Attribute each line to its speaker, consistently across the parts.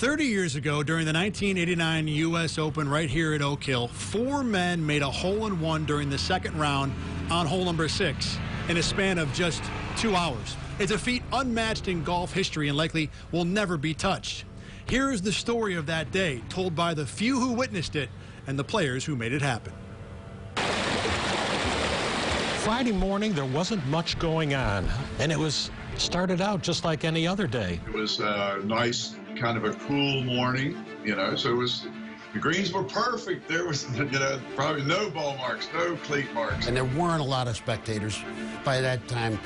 Speaker 1: 30 years ago, during the 1989 U.S. Open right here at Oak Hill, 4 men made a hole-in-one during the second round on hole number 6 in a span of just 2 hours. It's a feat unmatched in golf history and likely will never be touched. Here is the story of that day, told by the few who witnessed it and the players who made it happen.
Speaker 2: Friday morning, there wasn't much going on, and it started out just like any other day.
Speaker 3: It was a nice, kind of a cool morning, so the greens were perfect. There was, probably no ball marks, no cleat marks.
Speaker 4: And there weren't a lot of spectators. By that time,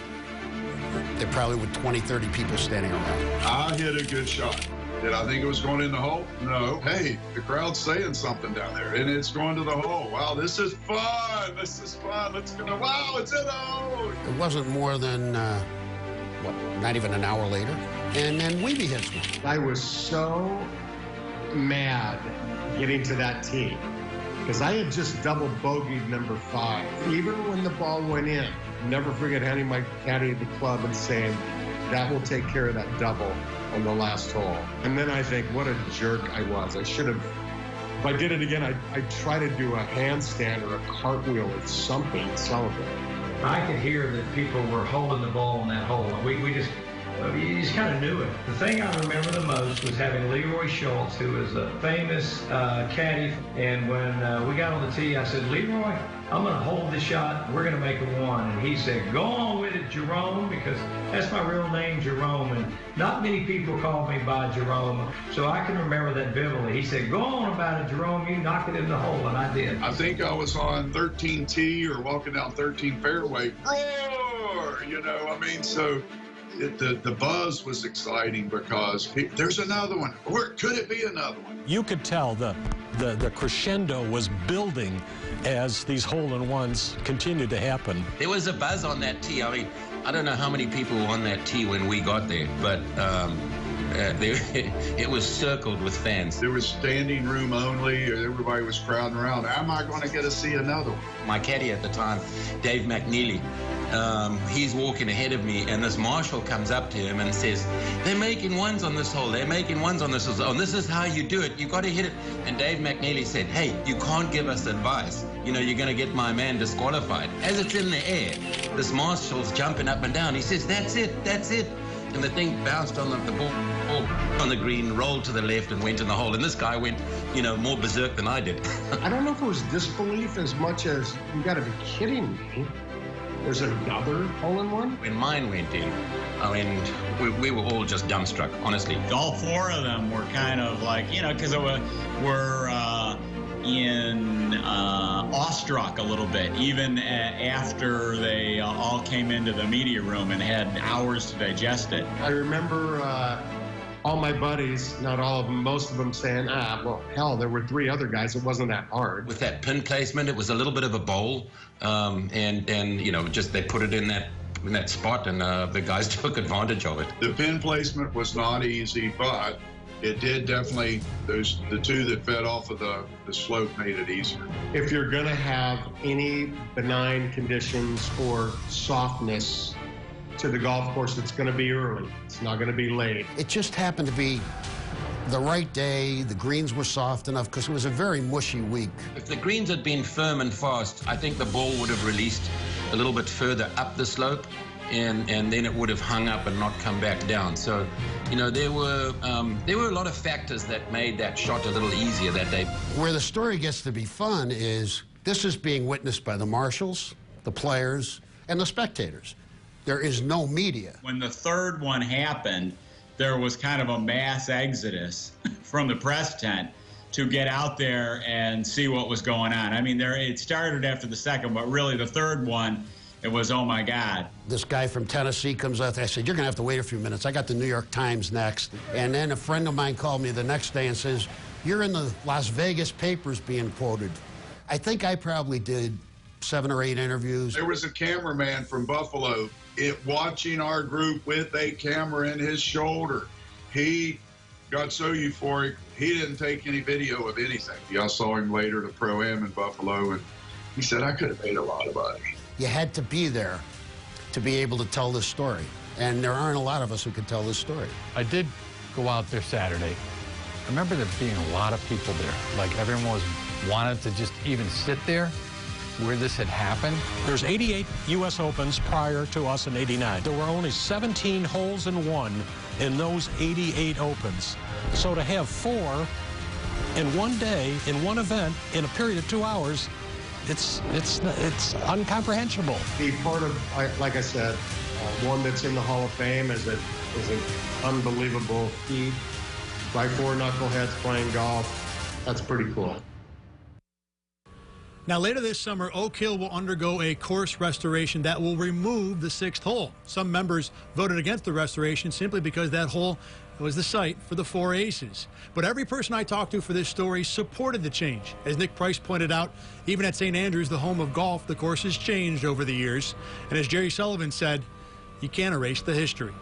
Speaker 4: there probably were 20, 30 people standing around.
Speaker 3: I hit a good shot. Did I think it was going in the hole? No. Hey, the crowd's saying something down there, and it's going to the hole. Wow, this is fun. This is fun. Let's go. Wow, it's in the hole.
Speaker 4: It wasn't more than, not even an hour later, and then Weeby hits one.
Speaker 5: I was so mad getting to that tee because I had just double bogeyed number 5. Even when the ball went in, never forget handing my caddy the club and saying, that will take care of that double on the last hole. And then I think, what a jerk I was. I should have, if I did it again, I'd try to do a handstand or a cartwheel or something to celebrate.
Speaker 6: I could hear that people were holding the ball in that hole. You just kind of knew it. The thing I remember the most was having Leroy Schultz, who was a famous caddy. And when we got on the tee, I said, Leroy, I'm going to hold the shot. We're going to make a 1. And he said, go on with it, Jerome, because that's my real name, Jerome. And not many people call me by Jerome. So I can remember that vividly. He said, go on about it, Jerome. You knock it in the hole. And I did.
Speaker 3: I think I was on 13 tee or walking down 13 fairway. Roar! So the buzz was exciting because there's another one. Or could it be another one?
Speaker 2: You could tell the crescendo was building as these hole-in-ones continued to happen.
Speaker 7: There was a buzz on that tee. I mean, I don't know how many people were on that tee when we got there, but it was circled with fans.
Speaker 3: There was standing room only. Everybody was crowding around. Am I going to get to see another one?
Speaker 7: My caddy at the time, Dave McNeely, he's walking ahead of me, and this marshal comes up to him and says, they're making ones on this hole. They're making ones on this hole. And this is how you do it. You got to hit it. And Dave McNeely said, hey, you can't give us advice. You're going to get my man disqualified. As it's in the air, this marshal's jumping up and down. He says, that's it, that's it. And the thing bounced on the ball on the green, rolled to the left, and went in the hole. And this guy went, more berserk than I did.
Speaker 5: I don't know if it was disbelief as much as, you got to be kidding me. There's another hole-in-one?
Speaker 7: When mine went in, I mean, we were all just dumbstruck, honestly.
Speaker 8: All 4 of them were kind of like, because we're awestruck a little bit, even after they all came into the media room and had hours to digest it.
Speaker 5: I remember all my buddies, not all of them, most of them saying, well, hell, there were 3 other guys. It wasn't that hard.
Speaker 7: With that pin placement, it was a little bit of a bowl, and just they put it in that spot, and the guys took advantage of it.
Speaker 3: The pin placement was not easy, but it did definitely, the 2 that fed off of the slope made it easier.
Speaker 5: If you're going to have any benign conditions or softness to the golf course, it's going to be early. It's not going to be late.
Speaker 4: It just happened to be the right day. The greens were soft enough because it was a very mushy week.
Speaker 7: If the greens had been firm and fast, I think the ball would have released a little bit further up the slope, and then it would have hung up and not come back down. So, there were a lot of factors that made that shot a little easier that day.
Speaker 4: Where the story gets to be fun is this is being witnessed by the marshals, the players, and the spectators. There is no media.
Speaker 8: When the 3rd one happened, there was kind of a mass exodus from the press tent to get out there and see what was going on. I mean, it started after the 2nd, but really the 3rd one, it was, oh my God.
Speaker 4: This guy from Tennessee comes out there. I said, you're going to have to wait a few minutes. I got the New York Times next. And then a friend of mine called me the next day and says, you're in the Las Vegas papers being quoted. I think I probably did 7 or 8 interviews.
Speaker 3: There was a cameraman from Buffalo watching our group with a camera in his shoulder. He got so euphoric, he didn't take any video of anything. I saw him later at a Pro-Am in Buffalo, and he said, I could have made a lot of money.
Speaker 4: You had to be there to be able to tell this story. And there aren't a lot of us who can tell this story.
Speaker 9: I did go out there Saturday, I remember there being a lot of people there. Like everyone wanted to just even sit there where this had happened.
Speaker 2: There's 88 U.S. Opens prior to us in '89. There were only 17 holes in one in those 88 Opens. So to have 4 in one day, in one event, in a period of 2 hours, it's incomprehensible.
Speaker 5: Be part of, like I said, one that's in the Hall of Fame is an unbelievable feat. By 4 knuckleheads playing golf, that's pretty cool.
Speaker 1: Now, later this summer, Oak Hill will undergo a course restoration that will remove the 6th hole. Some members voted against the restoration simply because that hole was the site for the 4 aces. But every person I talked to for this story supported the change. As Nick Price pointed out, even at St. Andrews, the home of golf, the course has changed over the years. And as Jerry Sullivan said, you can't erase the history.